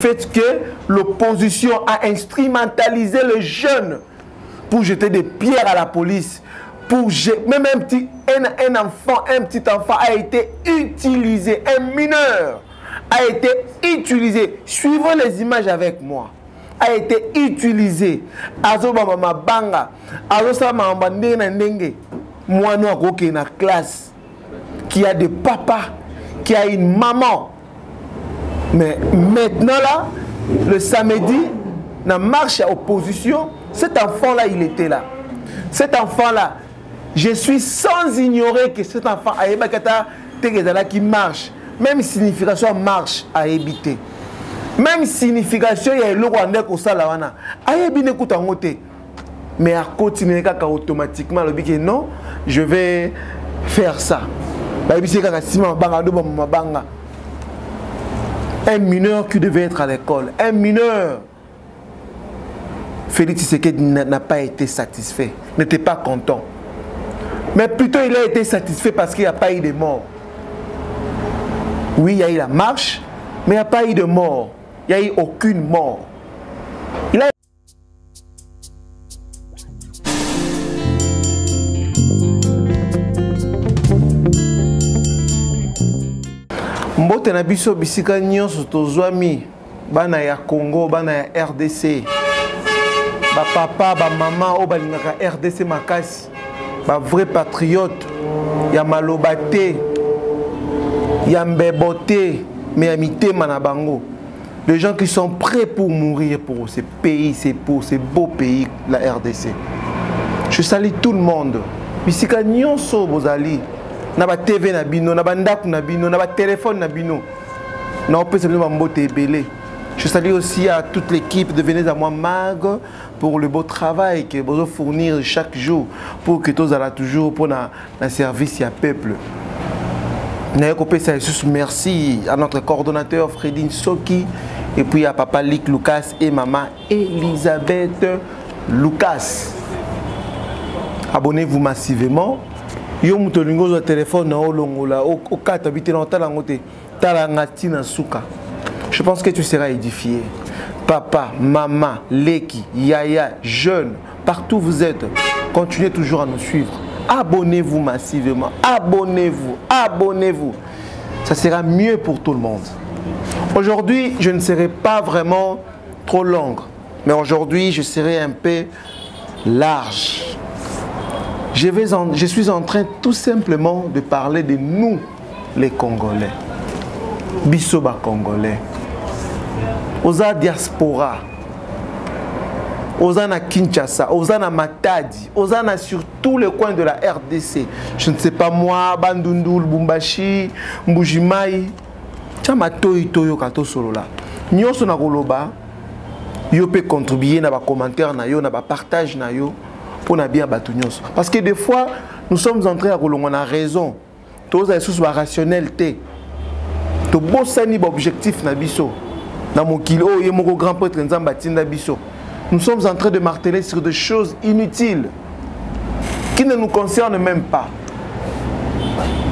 fait que l'opposition a instrumentalisé les jeunes pour jeter des pierres à la police, même un petit enfant a été utilisé, un mineur a été utilisé, suivez les images avec moi, a été utilisé, azo mama banga, azo sa mama ndenge, moi nous à na classe, qui a des papas, qui a une maman. Mais maintenant là, le samedi, dans la marche à opposition, cet enfant-là, il était là. Cet enfant-là, je suis sans ignorer que cet enfant qui marche. Même signification marche à éviter. Même signification, il y a le Rwandais qui salawana. Mais à continuer automatiquement, le dit non, je vais faire ça. Un mineur qui devait être à l'école, un mineur. Félix Tshisekedi n'a pas été satisfait, n'était pas content. Mais plutôt il a été satisfait parce qu'il n'y a pas eu de mort. Oui, il y a eu la marche, mais il n'y a pas eu de mort. Il n'y a eu aucune mort. Il a... Mbote na biso bisika nyonso tozwami bana ya Congo, bana ya RDC. Ba papa, ba maman o balingaka RDC makasi. Ba vrai patriote ya malobate, ya mbebote, mais ya mitema na bango. Les gens qui sont prêts pour mourir pour ce pays, c'est pour ce beau pays, la RDC. Je salue tout le monde. Bisika nyonso bozali. Na ba TV na bino, na ba ndaku na bino, na ba téléphone na bino. Na on peut se mbote belé. Je salue aussi à toute l'équipe de Venez à moi Mag pour le beau travail que vous fournir chaque jour pour que tous allez toujours pour le service à peuple. Merci à notre coordonnateur Fredine Soki et puis à papa Lick Lucas et maman Elisabeth Lucas. Abonnez-vous massivement. Yo mutolingo zo téléphone na olongola o kata bité na talangote talangati na suka. Je pense que tu seras édifié. Papa, maman, Leki, Yaya, jeunes, partout où vous êtes, continuez toujours à nous suivre. Abonnez-vous massivement. Abonnez-vous. Abonnez-vous. Ça sera mieux pour tout le monde. Aujourd'hui, je ne serai pas vraiment trop longue. Mais aujourd'hui, je serai un peu large. Je suis en train tout simplement de parler de nous, les Congolais. Bissoba Congolais. Oza diaspora. Oza na Kinshasa. Oza na Matadi. Oza na sur tous les coins de la RDC. Je ne sais pas moi, Bandundu, Lubumbashi, Mbujimai. Tchamatoi toyo kato solo la. Nyoso na koloba. Yo peut contribuer na ba commentaire na yo, na ba partage na yo. Pour na bien batu nyoso. Parce que des fois, nous sommes en train à kolonga na raison. Tous les sous rationalité. To bossani ba objectif na biso. Na mokilo ye moko grand prêtre nzamba tinda biso. Nous sommes en train de marteler sur des choses inutiles qui ne nous concernent même pas.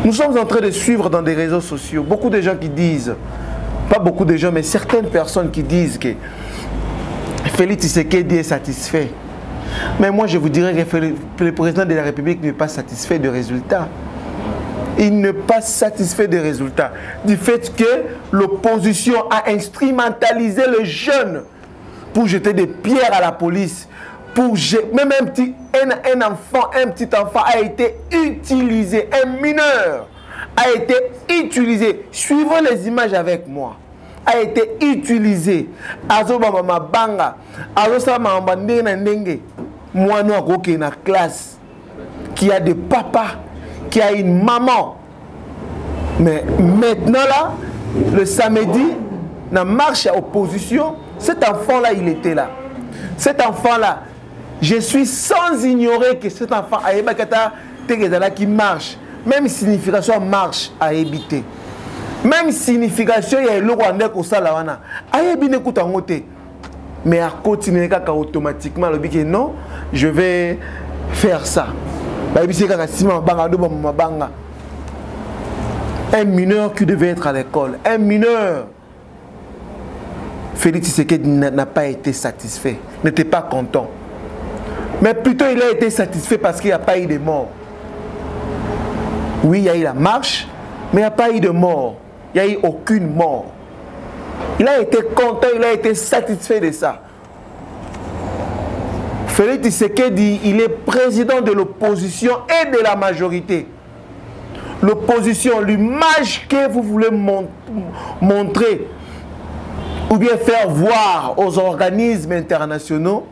Nous sommes en train de suivre dans des réseaux sociaux beaucoup de gens qui disent, pas beaucoup de gens, mais certaines personnes qui disent que Félix Tshisekedi est satisfait. Mais moi, je vous dirais que le président de la République n'est pas satisfait des résultats. Il n'est pas satisfait des résultats. Du fait que l'opposition a instrumentalisé les jeunes pour jeter des pierres à la police. Même un petit enfant a été utilisé, un mineur a été utilisé. Suivez les images avec moi. A été utilisé. Azo mama banga, azo sa mama ndenge. Moi nous à na classe qui a des papas, qui a une maman. Mais maintenant là, le samedi, dans la marche à opposition, cet enfant-là, il était là. Cet enfant-là, je suis sans ignorer que cet enfant qui marche. Même signification marche à éviter. Même signification, il y a le Rwandais qui salawana. Mais à continuer automatiquement, le dit non, je vais faire ça. Un mineur qui devait être à l'école, un mineur. Félix Tshisekedi n'a pas été satisfait, n'était pas content. Mais plutôt il a été satisfait parce qu'il n'y a pas eu de mort. Oui, il y a eu la marche, mais il n'y a pas eu de mort. Il n'y a eu aucune mort. Il a été content, il a été satisfait de ça. Félix Tshisekedi, il est président de l'opposition et de la majorité. L'opposition, l'image que vous voulez montrer ou bien faire voir aux organismes internationaux,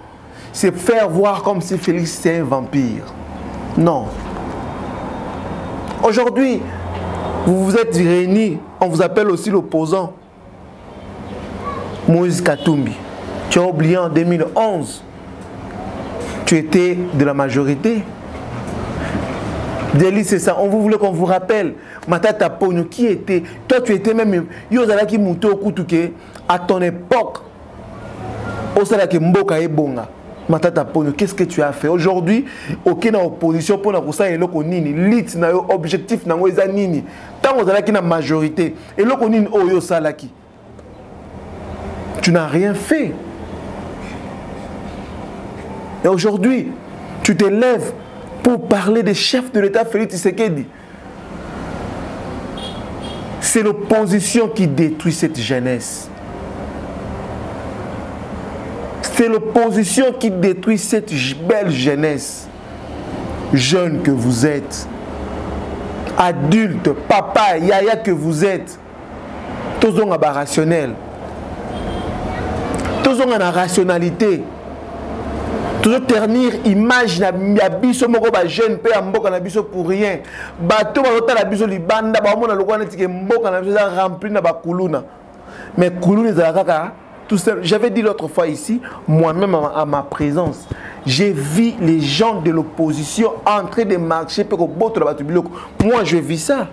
c'est faire voir comme si Félix était un vampire. Non. Aujourd'hui, vous vous êtes réunis, on vous appelle aussi l'opposant. Moïse Katumbi, tu as oublié en 2011, tu étais de la majorité. Délit, c'est ça. On voulait qu'on vous rappelle. Matata Pogno, qui était. Toi, tu étais même. Yozalaki Mouto Koutuke, à ton époque. Osalaki Mboka et Bonga. Matata Pogno, qu'est-ce que tu as fait? Aujourd'hui, aucune opposition pour nous ça et l'oko nini. Lit, na objectif, na ngoza nini. Tant ozalaki na majorité. Et l'oko nini, oyo salaki. Tu n'as rien fait. Et aujourd'hui, tu te lèves pour parler des chefs de l'État Félix Tshisekedi. C'est l'opposition qui détruit cette jeunesse. C'est l'opposition qui détruit cette belle jeunesse. Jeune que vous êtes, adulte, papa, yaya que vous êtes, tous ont un rationnel. Tous ont une rationalité. Toujours ternir image na biso moko ba jeune pe mboka na biso pour rien. Bato ba tala biso libanda ba mona lokwana tike mboka na biso rempli na ba kuluna. Mais kuluna za kaka tout seul. J'avais dit l'autre fois ici, moi-même à ma présence, j'ai vu les gens de l'opposition en train de marcher pour boto la batu biloko. Moi je vis ça.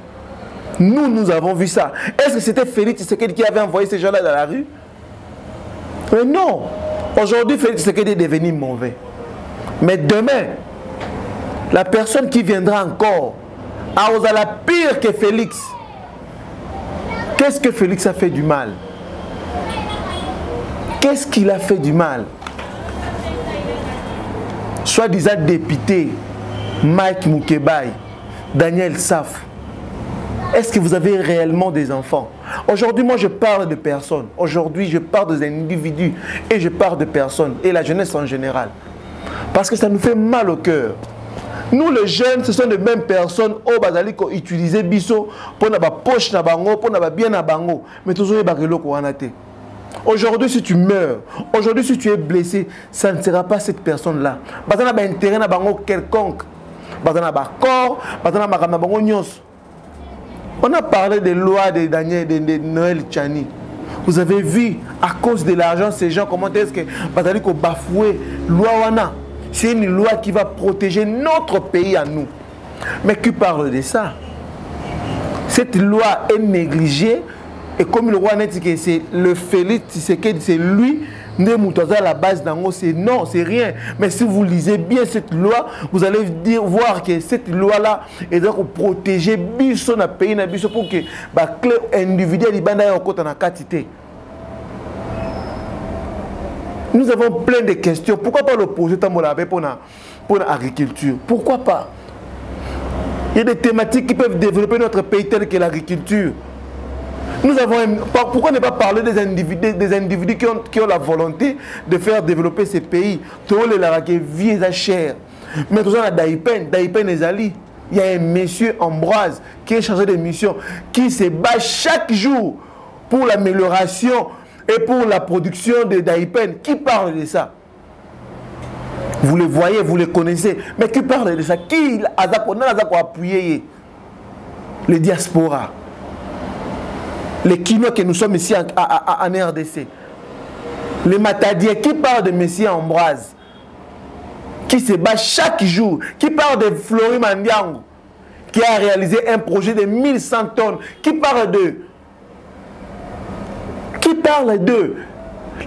Nous avons vu ça. Est-ce que c'était Félix Tshisekedi qui avait envoyé ces gens-là dans la rue? Mais non. Aujourd'hui, Félix Tshisekedi est devenu mauvais. Mais demain, la personne qui viendra encore a la pire que Félix. Qu'est-ce que Félix a fait du mal? Qu'est-ce qu'il a fait du mal? Soi-disant député, Mike Moukebaï, Daniel Saf. Est-ce que vous avez réellement des enfants? Aujourd'hui, moi, je parle de personnes. Aujourd'hui, je parle des individus et je parle de personnes et la jeunesse en général. Parce que ça nous fait mal au cœur. Nous, les jeunes, ce sont les mêmes personnes au bazali qui utilisent biso pour na ba poche na bango, pour na ba bien na bango. Mais toujours les bagelo ko anate. Aujourd'hui, si tu meurs, aujourd'hui, si tu es blessé, ça ne sera pas cette personne-là. Bazana ba intérêt na bango quelconque. Bazana ba corps, bazana ba na bango nyos. On a parlé des lois de Daniel, de Noël Tchani. Vous avez vu, à cause de l'argent, ces gens, comment est-ce que Bazali ko bafoué loi wana. C'est une loi qui va protéger notre pays à nous. Mais qui parle de ça? Cette loi est négligée. Et comme le roi n'a dit que c'est le Félix Tshisekedi, c'est lui, à la base d'Ango, c'est non, c'est rien. Mais si vous lisez bien cette loi, vous allez voir que cette loi-là est pour protéger biso na pays na biso pour que ba clé individuel ibanda ya okota na quantité. Nous avons plein de questions. Pourquoi pas le projet Tambolabé pour l'agriculture? Pourquoi pas? Il y a des thématiques qui peuvent développer notre pays tel que l'agriculture. Nous avons, pourquoi ne pas parler des individus qui ont la volonté de faire développer ces pays? Tout le monde qui vit à cher. Mais tout ça, Daipen Ezali. Il y a un monsieur Ambroise qui est chargé de mission, qui se bat chaque jour pour l'amélioration et pour la production de Daipen. Qui parle de ça? Vous le voyez, vous le connaissez. Mais qui parle de ça? Qui a appuyé les diasporas? Les Kinois que nous sommes ici en RDC. Les Matadiens qui parlent de Messie Ambroise, qui se bat chaque jour, qui parle de Flori Mandiango, qui a réalisé un projet de 1100 tonnes, qui parle de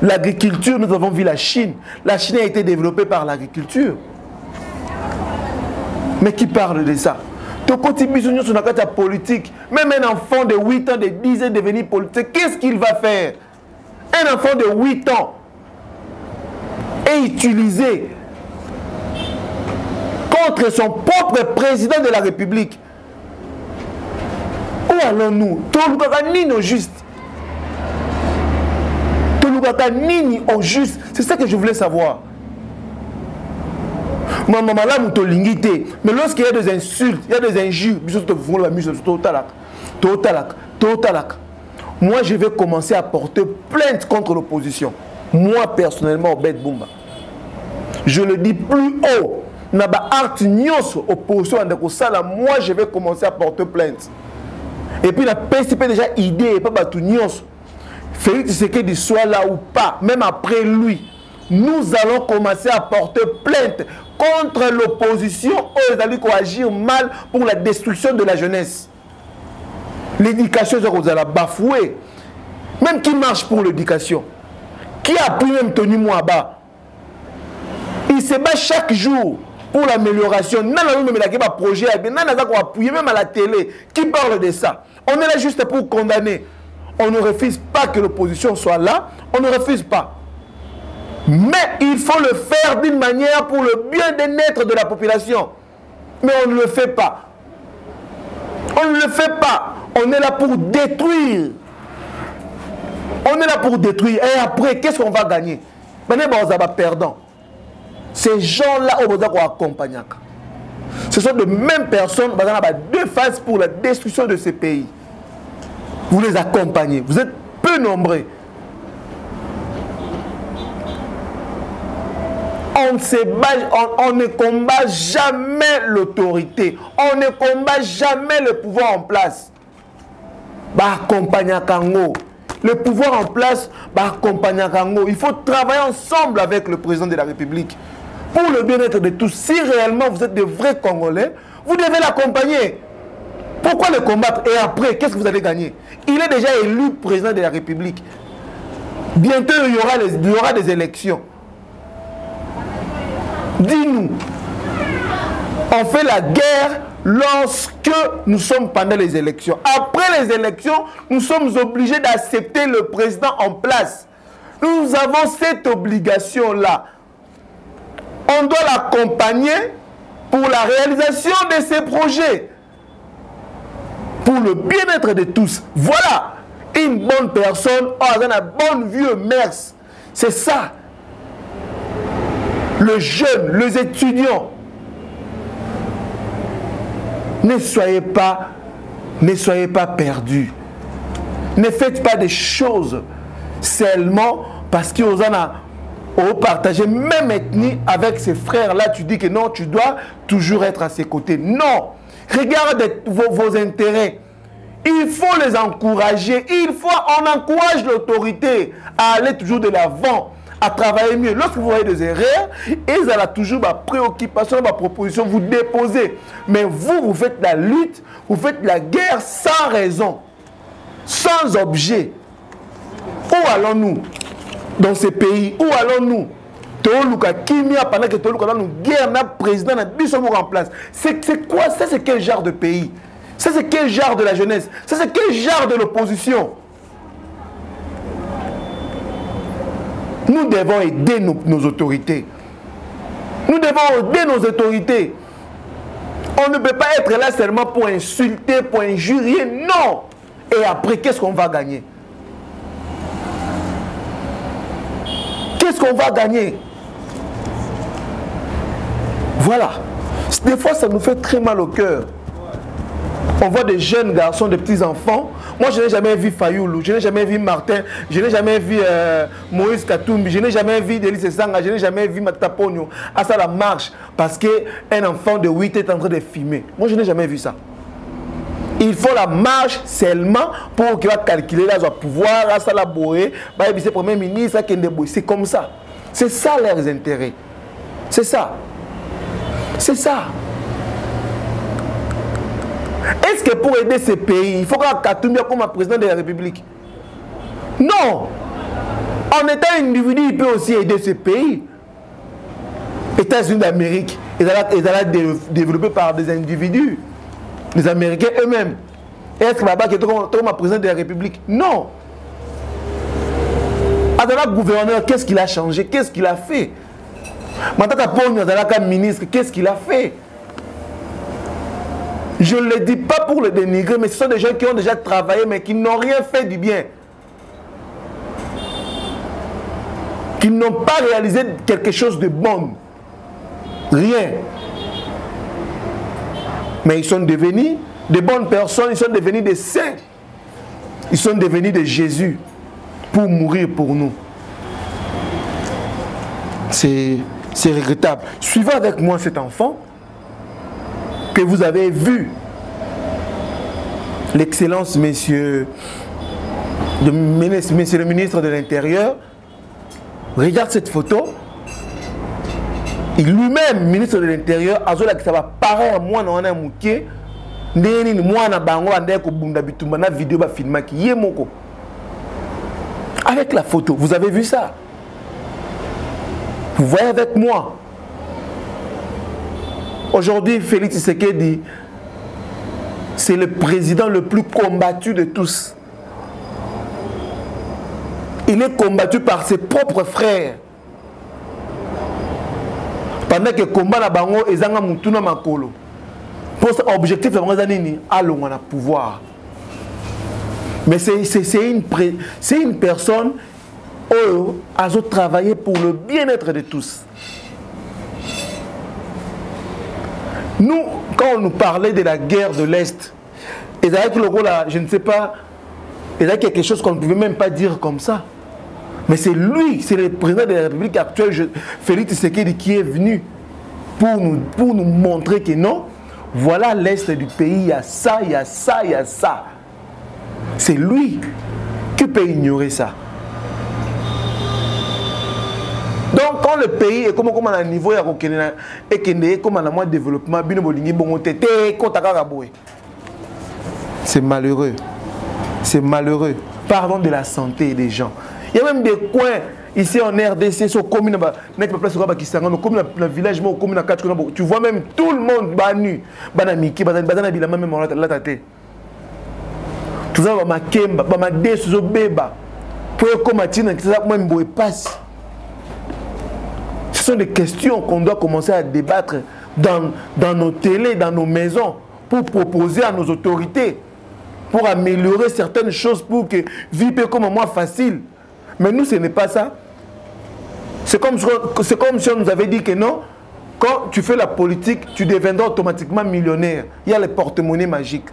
l'agriculture. Nous avons vu la Chine. La Chine a été développée par l'agriculture. Mais qui parle de ça? Politique. Même un enfant de 8 ans, de 10 ans devenir politique, qu'est-ce qu'il va faire? Un enfant de 8 ans est utilisé contre son propre président de la République. Où allons-nous? Tolukaka nini au juste? Tolukaka nini au juste? C'est ça que je voulais savoir. Maman là nous tolingité. Mais lorsqu'il y a des insultes, il y a des injures, moi je vais commencer à porter plainte contre l'opposition. Moi personnellement, Obed Bumba. Je le dis plus haut. Naba art nyos opposition moi je vais commencer à porter plainte. Et puis la PCP déjà idée et pas batu nyos. Félix Tshisekedi soit là ou pas, même après lui, nous allons commencer à porter plainte contre l'opposition aux alliés qui agir mal pour la destruction de la jeunesse. L'éducation, vous allez bafouer. Même qui marche pour l'éducation, qui appuie même Tony Mouaba, il se bat chaque jour pour l'amélioration. Non, non, projet, même à la télé, qui parle de ça. On est là juste pour condamner. On ne refuse pas que l'opposition soit là, on ne refuse pas. Mais il faut le faire d'une manière pour le bien-être de la population. Mais on ne le fait pas. On ne le fait pas. On est là pour détruire. On est là pour détruire. Et après, qu'est-ce qu'on va gagner? Maintenant, on va perdant. Ces gens-là, on va accompagner. Ce sont de mêmes personnes qui ont deux faces pour la destruction de ces pays. Vous les accompagnez. Vous êtes peu nombreux. On ne combat jamais l'autorité. On ne combat jamais le pouvoir en place. Le pouvoir en place, il faut travailler ensemble avec le président de la République pour le bien-être de tous. Si réellement vous êtes de vrais Congolais, vous devez l'accompagner. Pourquoi le combattre? Et après, qu'est-ce que vous allez gagner? Il est déjà élu président de la République. Bientôt, il y aura des élections. Dis-nous, on fait la guerre lorsque nous sommes pendant les élections. Après les élections, nous sommes obligés d'accepter le président en place. Nous avons cette obligation-là. On doit l'accompagner pour la réalisation de ces projets. Pour le bien-être de tous. Voilà une bonne personne, un bon vieux mers. C'est ça. Le jeune, les étudiants. Ne soyez pas perdus. Ne faites pas des choses seulement parce que vous en partagé même ethnie avec ces frères-là. Tu dis que non, tu dois toujours être à ses côtés. Non. Regarde vos intérêts. Il faut les encourager. On encourage l'autorité à aller toujours de l'avant, à travailler mieux. Lorsque vous voyez des erreurs, ils ont toujours ma préoccupation, ma proposition, vous déposez. Mais vous faites la lutte, vous faites la guerre sans raison, sans objet. Où allons-nous dans ces pays? Où allons-nous? Toluka Kimia, pendant que Toluka nous guerre, notre président n'a plus son mot en place. C'est quoi? Ça, c'est quel genre de pays? Ça, c'est quel genre de la jeunesse? Ça, c'est quel genre de l'opposition? Nous devons aider nos autorités. Nous devons aider nos autorités. On ne peut pas être là seulement pour insulter, pour injurier. Non! Et après, qu'est-ce qu'on va gagner? Qu'est-ce qu'on va gagner? Voilà. Des fois, ça nous fait très mal au cœur. On voit des jeunes garçons, des petits-enfants. Moi, je n'ai jamais vu Fayoulou, je n'ai jamais vu Martin, je n'ai jamais vu Moïse Katumbi, je n'ai jamais vu Delis Sanga, je n'ai jamais vu Mataponio. À ça, la marche, parce qu'un enfant de 8 est en train de filmer. Moi, je n'ai jamais vu ça. Il faut la marche seulement pour qu'il va calculer là, son pouvoir, à ça, la bourrée, c'est Premier ministre, c'est comme ça. C'est ça leurs intérêts. C'est ça. C'est ça. Est-ce que pour aider ces pays, il faut qu'on Katumbi comme un président de la République? Non. En étant individu, il peut aussi aider ces pays. États-Unis d'Amérique, ils allaient développés par des individus. Les Américains eux-mêmes. Est-ce que Baba est comme un président de la République? Non. Adala gouverneur, qu'est-ce qu'il a changé? Qu'est-ce qu'il a fait? Matata Pogno, Adala ministre, qu'est-ce qu'il a fait? Je ne le dis pas pour le dénigrer, mais ce sont des gens qui ont déjà travaillé, mais qui n'ont rien fait du bien. Qui n'ont pas réalisé quelque chose de bon. Rien. Mais ils sont devenus de bonnes personnes, ils sont devenus des saints. Ils sont devenus de Jésus pour mourir pour nous. C'est regrettable. Suivez avec moi cet enfant que vous avez vu. L'excellence, monsieur le ministre de l'Intérieur. Regarde cette photo. Il lui-même, ministre de l'Intérieur, a dit que ça va pareil à moi dans un mouké. Avec la photo, vous avez vu ça? Vous voyez avec moi. Aujourd'hui, Félix Tshisekedi, c'est le président le plus combattu de tous. Il est combattu par ses propres frères. Pendant que le combat na bango ezanga mutuna makolo. Pour cet objectif, allons à pouvoir. Mais c'est une personne qui a travaillé pour le bien-être de tous. Nous, quand on nous parlait de la guerre de l'Est, et je ne sais pas, il y a quelque chose qu'on ne pouvait même pas dire comme ça. Mais c'est lui, c'est le président de la République actuelle, Félix Tshisekedi, qui est venu pour nous montrer que non, voilà l'Est du pays, il y a ça, il y a ça, il y a ça. C'est lui qui peut ignorer ça. Donc quand le pays est comme à un niveau et qu'il est comme à un moins de développement, c'est malheureux. C'est malheureux. Parlons de la santé des gens. Il y a même des coins ici en RDC, sur commune, le village, tu vois même tout le monde nu. Tout ça, ce sont des questions qu'on doit commencer à débattre dans nos télés, dans nos maisons, pour proposer à nos autorités, pour améliorer certaines choses, pour que vivre comme moi facile. Mais nous, ce n'est pas ça. C'est comme si on nous avait dit que non, quand tu fais la politique, tu deviendras automatiquement millionnaire. Il y a les porte-monnaies magiques.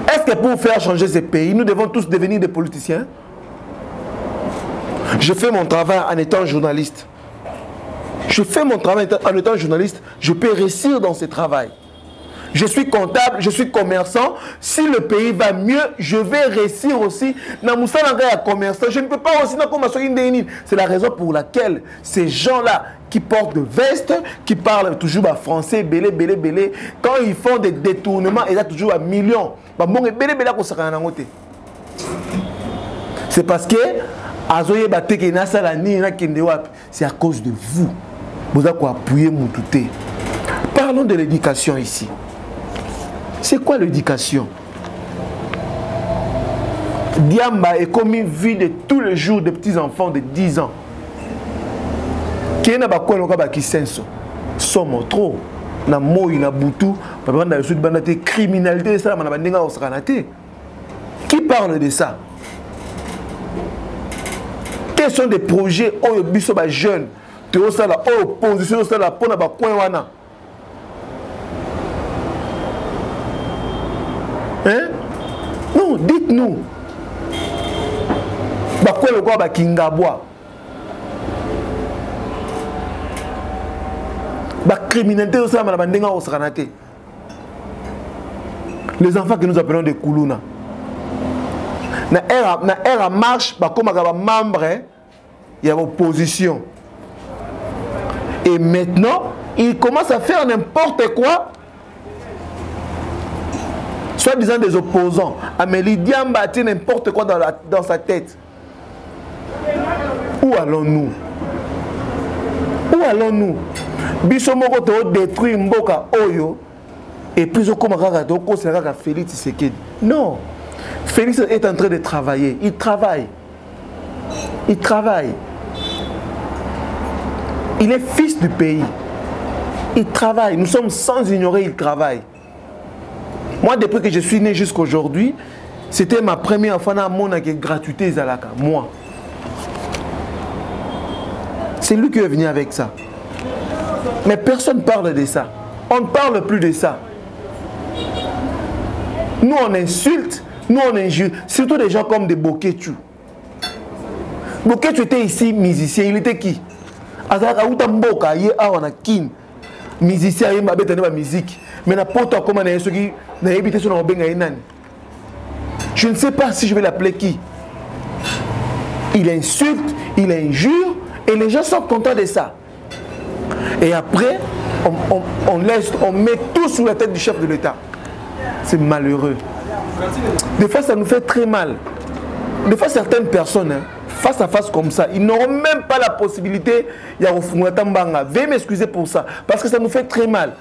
Est-ce que pour faire changer ce pays, nous devons tous devenir des politiciens? Je fais mon travail en étant journaliste. Je fais mon travail en étant journaliste. Je peux réussir dans ce travail. Je suis comptable, je suis commerçant. Si le pays va mieux, je vais réussir aussi. Je ne peux pas aussi. C'est la raison pour laquelle ces gens-là qui portent de vestes, qui parlent toujours français, belé, quand ils font des détournements, ils ont toujours un million. C'est parce que c'est à cause de vous. Vous avez appuyé mon touté. Parlons de l'éducation ici. C'est quoi l'éducation? Diamba est comme une vie de tous les jours de petits enfants de 10 ans. Qui n'a pas quoi qui senso. Somme trop. Na moi na butu. Papa na sud bandate criminalité ça na bandinga osranate. Qui parle de ça? Quels sont des projets où biso ba jeunes te osala opposition osala pona ba coin wana? Hein? Non, dites-nous. Bakwe le quoi bakingabwa. La criminalité aussi à Malabandenga au Sranate. Les enfants que nous appelons des Koulouna. Na era marche, comme un membre, il y a opposition. Et maintenant, ils commencent à faire n'importe quoi. Soit disant des opposants. Amélie Diamba a n'importe quoi dans sa tête. Où allons-nous? Où allons-nous? Bisomoko to détruire Mboka Oyo et puis on commence à Félix Tshisekedi. Non. Félix est en train de travailler. Il travaille. Il travaille. Il est fils du pays. Il travaille. Nous sommes sans ignorer, il travaille. Moi, depuis que je suis né jusqu'à aujourd'hui, c'était ma première fois dans mon gratuité Zalaka. Moi. C'est lui qui est venu avec ça. Mais personne ne parle de ça. On ne parle plus de ça. Nous, on insulte, nous, on injure. Surtout des gens comme des Boketu. Boketu était ici musicien. Il était qui? Musicien, il m'a fait musique. Mais je ne sais pas si je vais l'appeler qui. Il insulte, il injure, et les gens sont contents de ça. Et après, on met tout sous la tête du chef de l'État. C'est malheureux. Des fois, ça nous fait très mal. Des fois, certaines personnes, face à face comme ça, ils n'auront même pas la possibilité. Veuillez m'excuser pour ça, parce que ça nous fait très mal.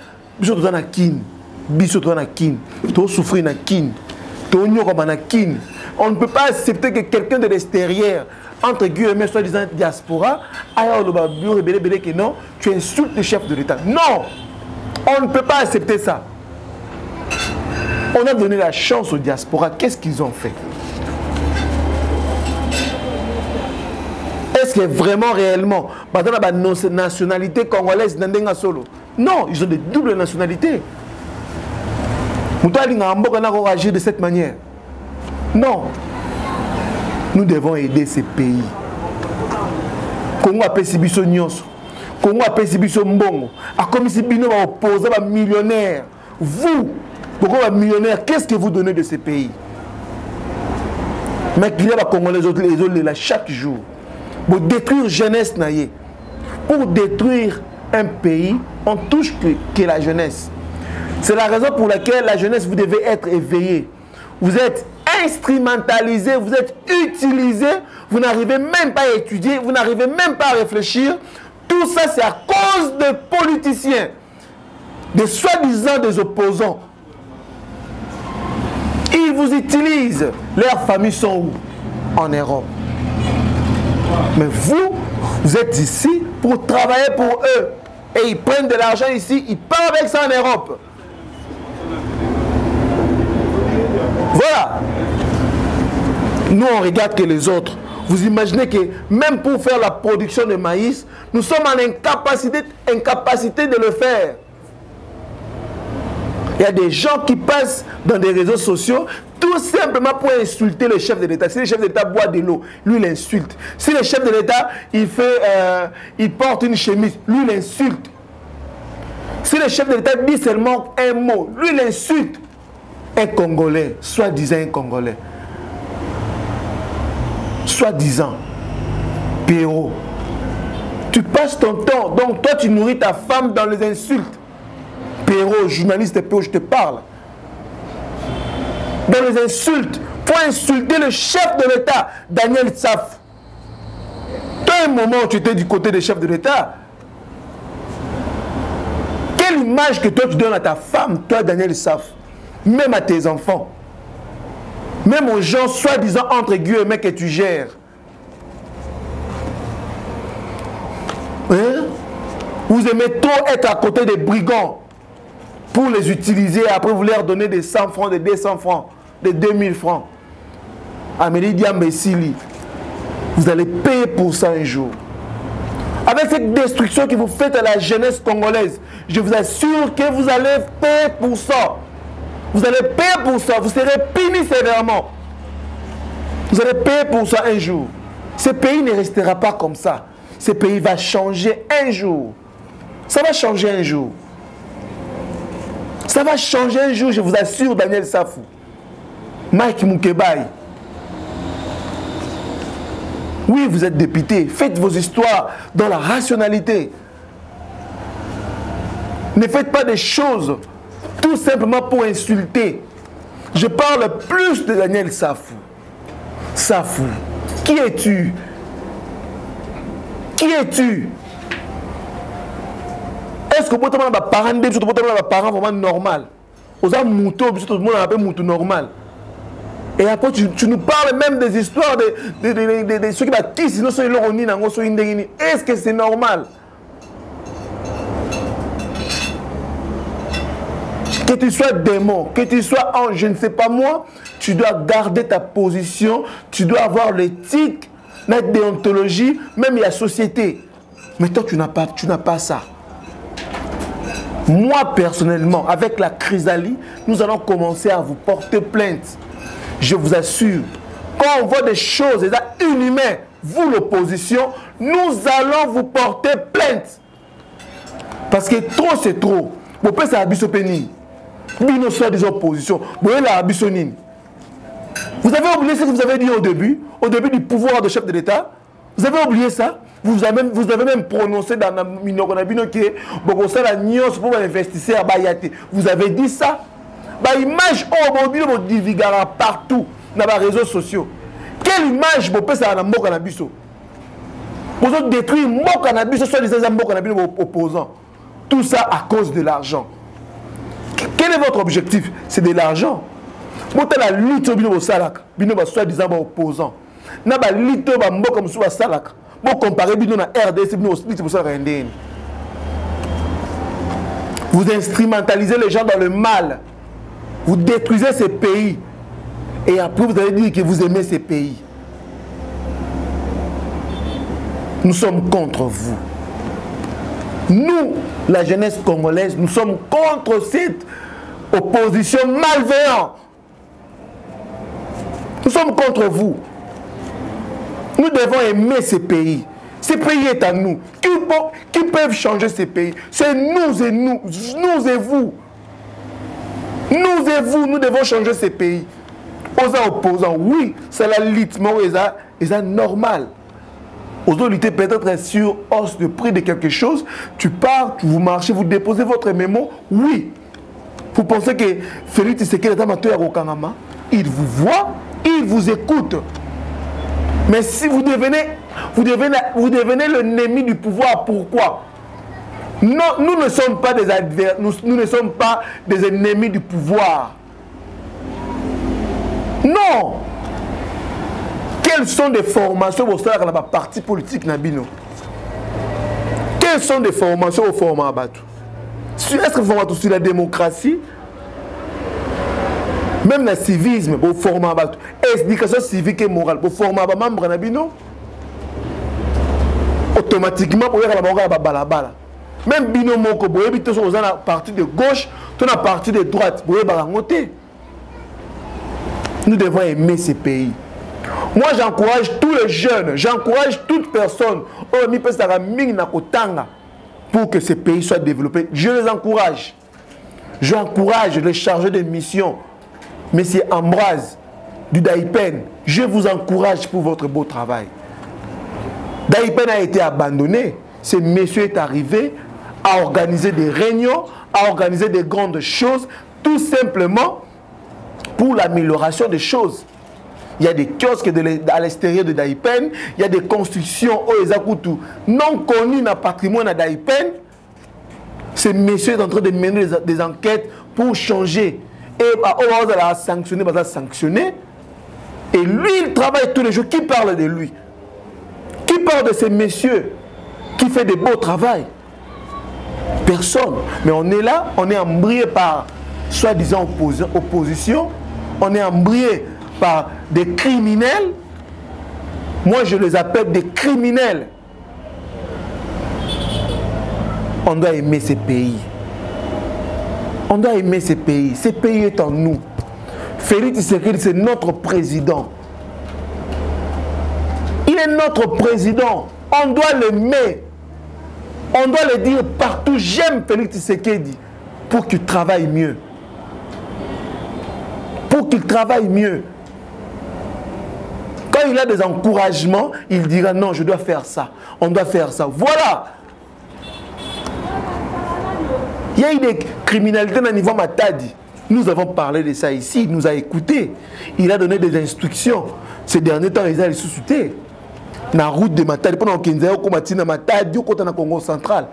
On ne peut pas accepter que quelqu'un de l'extérieur, entre guillemets, soi-disant diaspora, que non, tu insultes le chef de l'État. Non, on ne peut pas accepter ça. On a donné la chance aux diaspora. Qu'est-ce qu'ils ont fait? Est-ce que vraiment, réellement, la nationalité congolaise, non, ils ont des doubles nationalités. Nous devons agir de cette manière. Non. Nous devons aider ces pays. Congo a Pesibiso Nyos. Congo a Pesibiso Mbongo. A comme si Bino va opposer à millionnaire. Vous, pourquoi un millionnaire, qu'est-ce que vous donnez de ces pays? Mais il y a les Congolais, les autres, là, chaque jour. Pour détruire jeunesse, pour détruire un pays, on touche que la jeunesse. C'est la raison pour laquelle la jeunesse, vous devez être éveillé. Vous êtes instrumentalisé, vous êtes utilisé, vous n'arrivez même pas à étudier, vous n'arrivez même pas à réfléchir. Tout ça, c'est à cause des politiciens, des soi-disant des opposants. Ils vous utilisent. Leurs familles sont où? En Europe. Mais vous, vous êtes ici pour travailler pour eux. Et ils prennent de l'argent ici, ils partent avec ça en Europe. Voilà. Nous, on regarde que les autres. Vous imaginez que même pour faire la production de maïs, nous sommes en incapacité de le faire. Il y a des gens qui passent dans des réseaux sociaux tout simplement pour insulter le chef de l'État. Si le chef de l'État boit de l'eau, lui il insulte. Si le chef de l'État il porte une chemise, lui il insulte. Si le chef de l'État dit seulement un mot, lui il insulte. Un Congolais, soi-disant un Congolais. Soi-disant. Péro. Tu passes ton temps, donc toi tu nourris ta femme dans les insultes. Péro, journaliste Péro, je te parle. Dans les insultes, pour insulter le chef de l'État, Daniel Saf. Toi, un moment où tu étais du côté des chefs de l'État, quelle image que toi tu donnes à ta femme, toi Daniel Saf, même à tes enfants, même aux gens soi-disant entre guillemets que tu gères. Hein? Vous aimez trop être à côté des brigands pour les utiliser, après vous leur donner des 100 francs, des 200 francs, des 2000 francs. Amélie Diambessili, vous allez payer pour ça un jour. Avec cette destruction que vous faites à la jeunesse congolaise, je vous assure que vous allez payer pour ça. Vous allez payer pour ça, vous serez puni sévèrement. Vous allez payer pour ça un jour. Ce pays ne restera pas comme ça. Ce pays va changer un jour. Ça va changer un jour. Ça va changer un jour, je vous assure, Daniel Safou. Mike Moukebaï. Oui, vous êtes député. Faites vos histoires dans la rationalité. Ne faites pas des choses tout simplement pour insulter. Je parle plus de Daniel Safou. Safou, qui es-tu? Qui es-tu? Est-ce que vous pouvez avoir des parents vraiment normal? Vous avez un mouton, vous avez un mouton normal. Et après, tu nous parles même des histoires de ceux qui bâtissent, sinon ceux qui est-ce que c'est normal? Que tu sois démon, que tu sois ange, je ne sais pas moi, tu dois garder ta position, tu dois avoir l'éthique, la déontologie, même la société. Mais toi, tu n'as pas ça. Moi, personnellement, avec la chrysalide, nous allons commencer à vous porter plainte. Je vous assure, quand on voit des choses inhumaines, vous l'opposition, nous allons vous porter plainte. Parce que trop, c'est trop. Vous pouvez ça abysopénie. Bino soit des oppositions. Vous avez la abysonine. Vous avez oublié ce que vous avez dit au début du pouvoir de chef de l'État. Vous avez oublié ça. Vous avez même prononcé dans la Bino qui est pour investir à Bayate. Vous avez dit ça. L'image au divulgara partout dans les réseaux sociaux. Quelle image vous pouvez ça dans le cannabis? Vous avez détruit le cannabis, soit des opposants. Tout ça à cause de l'argent. Quel est votre objectif? C'est de l'argent. Vous avez la lutte au salak, vous soi-disant opposant. Vous avez la lutte au salak. Vous comparez à RDC, vous instrumentalisez les gens dans le mal. Vous détruisez ces pays. Et après, vous allez dire que vous aimez ces pays. Nous sommes contre vous. Nous, la jeunesse congolaise, nous sommes contre cette opposition malveillante. Nous sommes contre vous. Nous devons aimer ces pays. Ce pays est à nous. Qui peuvent changer ces pays? C'est nous et nous. Nous et vous. Nous et vous, nous devons changer ces pays. Aux opposants, oui, c'est la lutte, mais c'est normal. Aux autres lutter peut-être sur hausse de prix de quelque chose. Tu pars, vous marchez, vous déposez votre mémo. Oui. Vous pensez que Félix Tshisekedi est amateur au Kanama? Il vous voit, il vous écoute. Mais si vous devenez l'ennemi du pouvoir, pourquoi? Non, nous ne sommes pas des adversaires, nous ne sommes pas des ennemis du pouvoir. Non. Quelles sont des formations au sein de la parti politique Nabino? Quelles sont des formations au format Abatou? Est-ce que vous formez sur la démocratie? Même le civisme, au format Abatou. Éducation civique et morale, au format membre Nabino? Automatiquement, pour la balabala. Même Bino Moko, vous avez la partie de gauche, la partie de droite, vous avez nous devons aimer ces pays. Moi, j'encourage tous les jeunes, j'encourage toute personne pour que ces pays soient développés. Je les encourage. J'encourage les chargés de mission, M. Ambroise du Daipen. Je vous encourage pour votre beau travail. Daipen a été abandonné. Ce monsieur est arrivé à organiser des réunions, à organiser des grandes choses, tout simplement pour l'amélioration des choses. Il y a des kiosques à l'extérieur de Daipen, il y a des constructions au Ezakutu non connues dans le patrimoine de Daipen. Ce monsieur est en train de mener des enquêtes pour changer. Et on va sanctionner. Et lui, il travaille tous les jours. Qui parle de lui? Qui parle de ces messieurs qui fait de beaux travail? Personne. Mais on est là, on est embrayé par soi-disant opposition. On est embrayé par des criminels. Moi, je les appelle des criminels. On doit aimer ces pays. On doit aimer ces pays. Ces pays est en nous. Félix Tshisekedi, c'est notre président. Il est notre président. On doit l'aimer. On doit le dire partout. J'aime Félix Tshisekedi pour qu'il travaille mieux. Pour qu'il travaille mieux. Quand il a des encouragements, il dira non, je dois faire ça. On doit faire ça. Voilà. Il y a eu des criminalités au niveau Matadi. Nous avons parlé de ça ici. Il nous a écoutés. Il a donné des instructions. Ces derniers temps, ils ont ressuscité. La route de Matadi. Pendant qu'ils ont combattu dans Matadi, au côté de Congo central.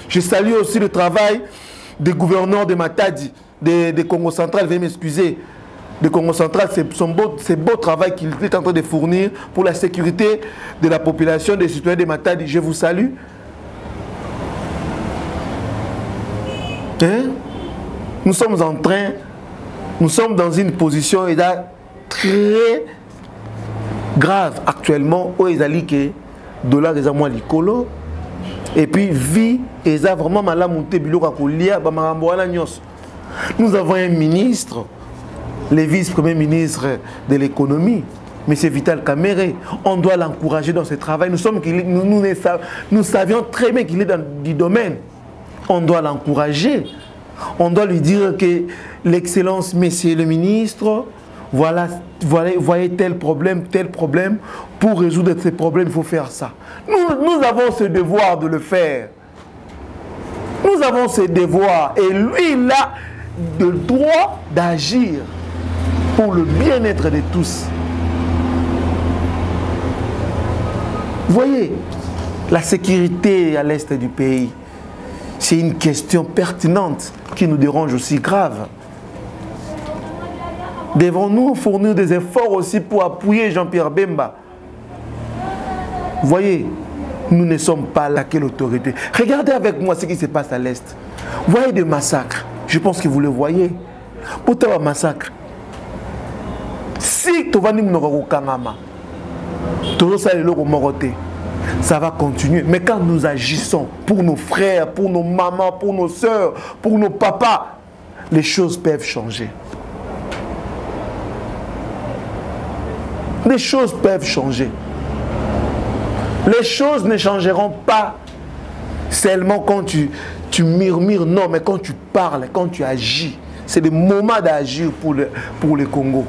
Je salue aussi le travail des gouverneurs de Matadi, des Congo central, veuillez m'excuser, de Congo central, c'est beau travail qu'il est en train de fournir pour la sécurité de la population, des citoyens de Matadi. Je vous salue. Hein? Nous sommes dans une position très grave actuellement où ils allaient que dollar est à moins l'icolo et puis vie est vraiment mal à monter biloko à kolia ba maramboana nyos. Nous avons un ministre, le vice-premier ministre de l'économie, M. Vital Kamerhe. On doit l'encourager dans ce travail. Nous savions très bien qu'il est dans du domaine. On doit l'encourager. On doit lui dire que l'excellence, monsieur le ministre, voyez tel problème, pour résoudre ces problèmes, il faut faire ça. Nous avons ce devoir de le faire. Nous avons ce devoir. Et lui, il a le droit d'agir pour le bien-être de tous. Voyez, la sécurité à l'est du pays, c'est une question pertinente qui nous dérange aussi grave. Devons-nous fournir des efforts aussi pour appuyer Jean-Pierre Bemba? Voyez, nous ne sommes pas là, quelle autorité. Regardez avec moi ce qui se passe à l'est. Voyez des massacres. Je pense que vous le voyez. Pourquoi un massacre? Si tu vas nous ça va continuer. Mais quand nous agissons pour nos frères, pour nos mamans, pour nos soeurs, pour nos papas, les choses peuvent changer. Les choses peuvent changer. Les choses ne changeront pas seulement quand tu murmures, non, mais quand tu parles, quand tu agis. C'est le moment d'agir pour le Congo.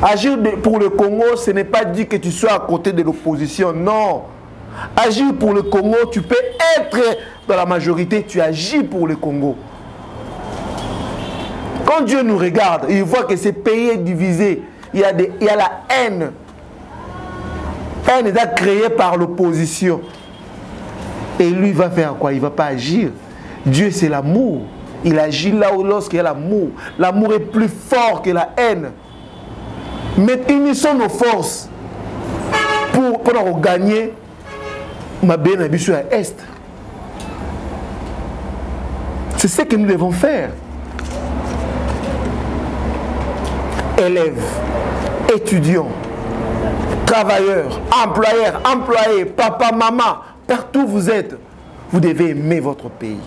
Agir pour le Congo, ce n'est pas dire que tu sois à côté de l'opposition, non. Agir pour le Congo, tu peux être dans la majorité, tu agis pour le Congo. Quand Dieu nous regarde, il voit que ce pays est divisé, il y a la haine. Haine est créée par l'opposition. Et lui va faire quoi? Il ne va pas agir. Dieu, c'est l'amour. Il agit là où lorsqu'il y a l'amour. L'amour est plus fort que la haine. Mais unissons nos forces pour gagner ma bénédiction à Est. C'est ce que nous devons faire. Élèves, étudiants, travailleurs, employés, papa, maman, partout où vous êtes, vous devez aimer votre pays.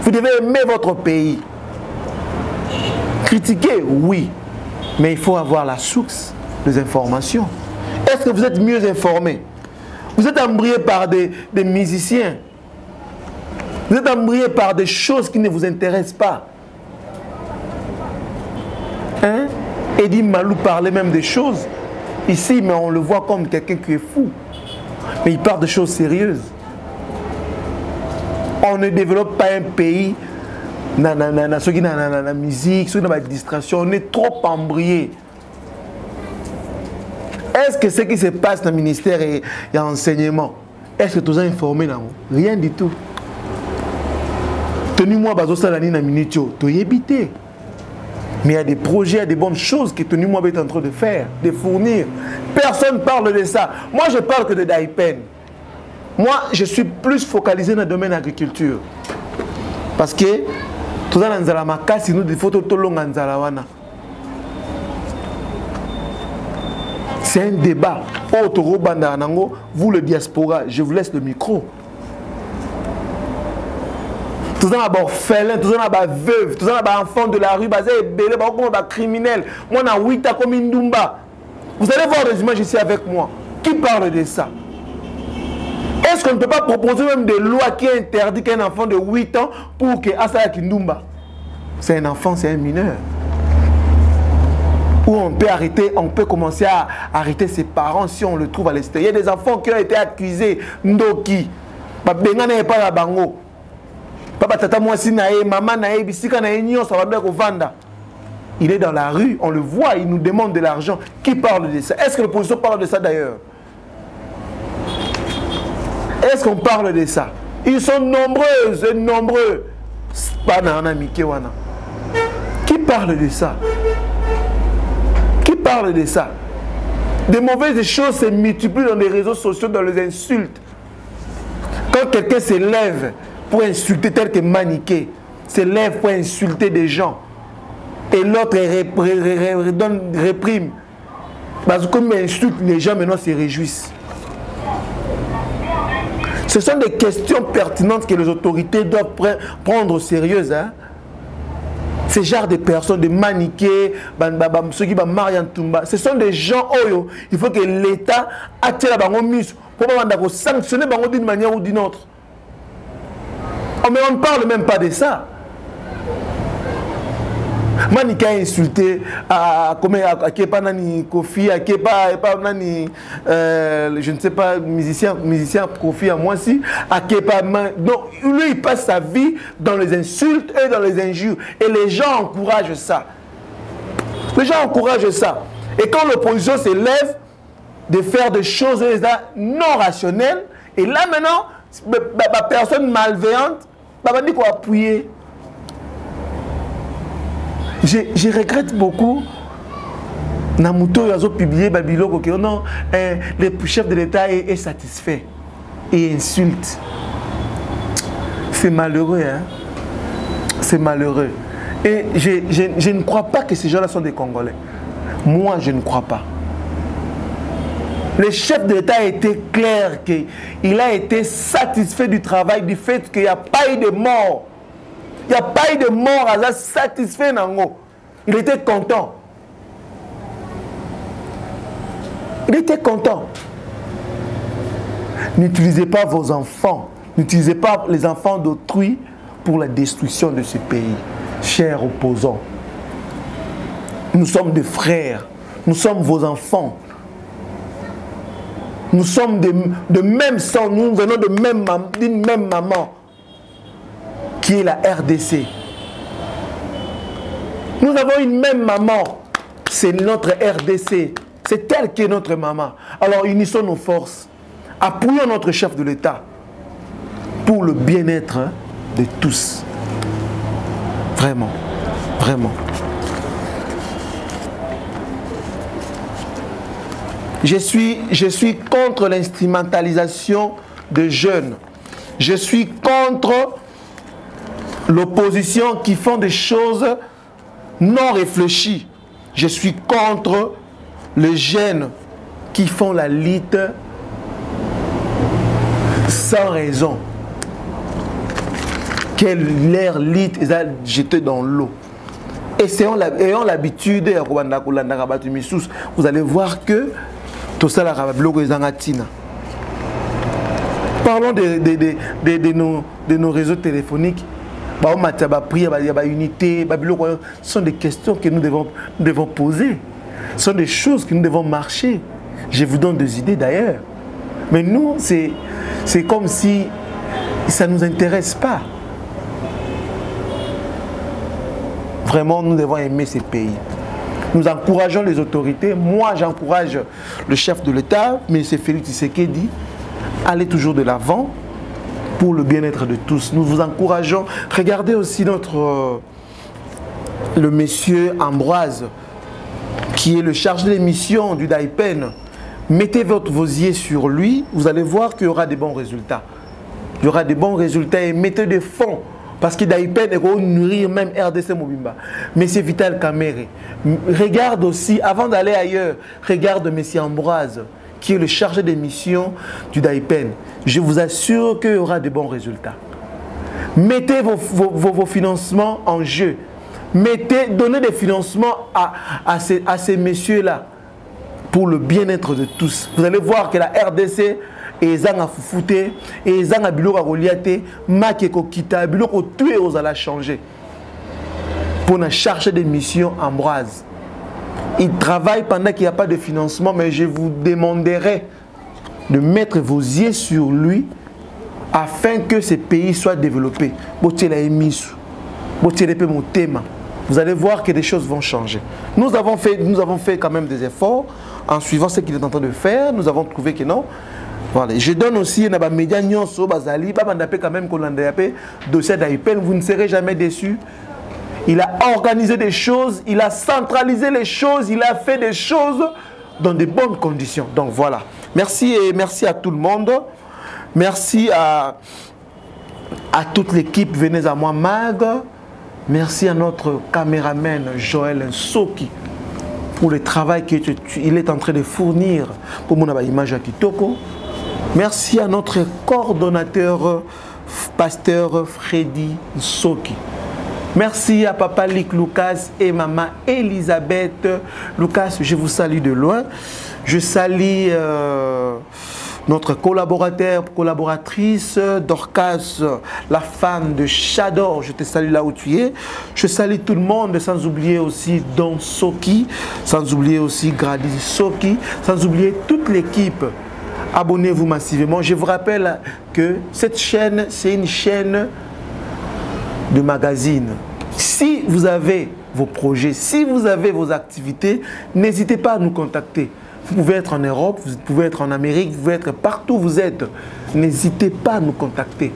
Vous devez aimer votre pays. Critiquer, oui. Mais il faut avoir la source des informations. Est-ce que vous êtes mieux informés? Vous êtes embrouillés par des musiciens. Vous êtes embrouillés par des choses qui ne vous intéressent pas. Hein? Eddie Malou parlait même des choses ici, mais on le voit comme quelqu'un qui est fou. Mais il parle de choses sérieuses. On ne développe pas un pays ceux qui ont la musique, ceux qui ont la distraction, on est trop embrouillés. Est-ce que ce qui se passe dans le ministère et l'enseignement, est-ce que tu as informé? Rien du tout. Tenu-moi, tu es habité. Mais il y a des projets, il y a des bonnes choses que Tenu-moi est en train de faire, de fournir. Personne ne parle de ça. Moi, je parle que de Daipen. Moi, je suis plus focalisé dans le domaine de l'agriculture. Parce que tout ça, nous des photos c'est un débat. Vous, le diaspora, je vous laisse le micro. Tout ça, c'est orphelin, tout ça, c'est veuve, tout ça, c'est enfant de la rue, c'est criminel. Moi, je suis 8 ans comme Ndumba. Vous allez voir les images ici avec moi. Qui parle de ça? Est-ce qu'on ne peut pas proposer même des lois qui interdisent qu'un enfant de 8 ans pour que Asaya Kindumba? C'est un enfant, c'est un mineur. Où on peut arrêter, on peut commencer à arrêter ses parents si on le trouve à l'extérieur. Il y a des enfants qui ont été accusés, Ndoki. Bengana n'est pas la bango. Papa tata moi si nae, maman nae, bisika nae nyon, ça va bien qu'on vanda. Il est dans la rue, on le voit, il nous demande de l'argent. Qui parle de ça? Est-ce que l'opposition parle de ça d'ailleurs? Est-ce qu'on parle de ça? Ils sont nombreux et nombreux. Qui parle de ça? Qui parle de ça? Des mauvaises choses se multiplient dans les réseaux sociaux, dans les insultes. Quand quelqu'un se lève pour insulter tel que Maniké, se lève pour insulter des gens, et l'autre réprime. Parce que comme il insulte, les gens maintenant se réjouissent. Ce sont des questions pertinentes que les autorités doivent prendre au sérieux. Hein? Ces genres de personnes, de Maniké, ceux qui vont Marianne Toumba, ce sont des gens, il faut que l'État attire la banque pour sanctionner d'une manière ou d'une autre. Mais on ne parle même pas de ça. Manika a insulté à Kepa Nani Kofi, à Kepa Nani, je ne sais pas, musicien Kofi à moi aussi, à Kepa. Donc lui il passe sa vie dans les insultes et dans les injures. Et les gens encouragent ça. Les gens encouragent ça. Et quand l'opposition se lève de faire des choses non rationnelles, et là maintenant, la personne malveillante va dire qu'on va appuyer. Je regrette beaucoup. Namuto a publié Babylone que non, le chef de l'État est satisfait et insulte. C'est malheureux, hein? C'est malheureux. Et je ne crois pas que ces gens-là sont des Congolais. Moi, je ne crois pas. Le chef de l'État a été clair qu'il a été satisfait du travail, du fait qu'il n'y a pas eu de mort. Il n'y a pas eu de mort à la satisfait Nango. Il était content. Il était content. N'utilisez pas vos enfants. N'utilisez pas les enfants d'autrui pour la destruction de ce pays. Chers opposants, nous sommes des frères. Nous sommes vos enfants. Nous sommes de même sang. Nous venons d'une même maman, qui est la RDC. Nous avons une même maman, c'est notre RDC. C'est elle qui est notre maman. Alors unissons nos forces, appuyons notre chef de l'État pour le bien-être de tous. Vraiment, vraiment. Je suis contre l'instrumentalisation de jeunes. Je suis contre l'opposition qui font des choses non réfléchies. Je suis contre les jeunes qui font la lutte sans raison. Quelle leur lutte ils ont jeté dans l'eau. Ayant l'habitude, vous allez voir que tout ça, parlons de nos réseaux téléphoniques. Unité, ce sont des questions que nous devons poser. Ce sont des choses que nous devons marcher. Je vous donne des idées d'ailleurs. Mais nous, c'est comme si ça ne nous intéresse pas. Vraiment, nous devons aimer ces pays. Nous encourageons les autorités. Moi, j'encourage le chef de l'État, M. Félix Tshisekedi, aller toujours de l'avant pour le bien-être de tous. Nous vous encourageons. Regardez aussi le monsieur Ambroise, qui est le chargé de mission du DAIPEN. Mettez vos yeux sur lui, vous allez voir qu'il y aura des bons résultats. Il y aura des bons résultats et mettez des fonds. Parce que DAIPEN est pour nourrir même RDC Mobimba. Monsieur Vital Kamere, regarde aussi, avant d'aller ailleurs, regarde monsieur Ambroise, qui est le chargé de mission du DAIPEN. Je vous assure qu'il y aura de bons résultats. Mettez vos financements en jeu. Donnez des financements à ces messieurs-là pour le bien-être de tous. Vous allez voir que la RDC est zanga fufute, et zanga biloko goliate, makeko kita, biloko tout et aux allez changer. Pour la charge des missions Ambroise. Il travaille pendant qu'il n'y a pas de financement, mais je vous demanderai de mettre vos yeux sur lui afin que ce pays soit développé. Vous allez voir que des choses vont changer. Nous avons fait quand même des efforts en suivant ce qu'il est en train de faire. Nous avons trouvé que non, Voilà. Je donne aussi à médias nyonso bazali, quand même dossier d'AIPEN, vous ne serez jamais déçus. Il a organisé des choses, il a centralisé les choses, il a fait des choses dans de bonnes conditions. Donc voilà. Merci et merci à tout le monde. Merci à toute l'équipe. Venez à moi, Mag. Merci à notre caméraman Joël Soki pour le travail qu'il est en train de fournir pour mon image à Kitoko. Merci à notre coordonnateur, pasteur Freddy Soki. Merci à Papa Lick Lucas et Maman Elisabeth Lucas. Je vous salue de loin. Je salue notre collaboratrice Dorcas, la femme de Chador. Je te salue là où tu es. Je salue tout le monde, sans oublier aussi Don Soki, sans oublier aussi Grady Soki, sans oublier toute l'équipe. Abonnez-vous massivement. Je vous rappelle que cette chaîne, c'est une chaîne de magazine. Si vous avez vos projets, si vous avez vos activités, n'hésitez pas à nous contacter. Vous pouvez être en Europe, vous pouvez être en Amérique, vous pouvez être partout où vous êtes. N'hésitez pas à nous contacter.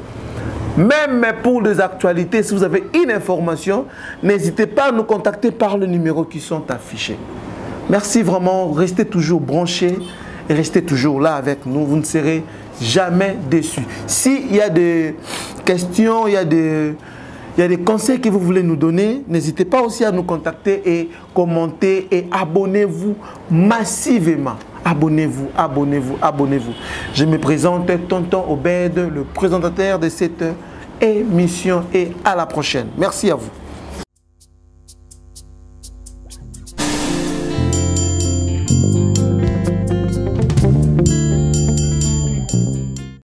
Même pour des actualités, si vous avez une information, n'hésitez pas à nous contacter par le numéro qui sont affichés. Merci vraiment, restez toujours branchés et restez toujours là avec nous. Vous ne serez jamais déçus. S'il y a des questions, il y a des conseils que vous voulez nous donner, n'hésitez pas aussi à nous contacter et commenter et abonnez-vous massivement. Abonnez-vous, abonnez-vous, abonnez-vous. Je me présente Tonton Obed, le présentateur de cette émission et à la prochaine. Merci à vous.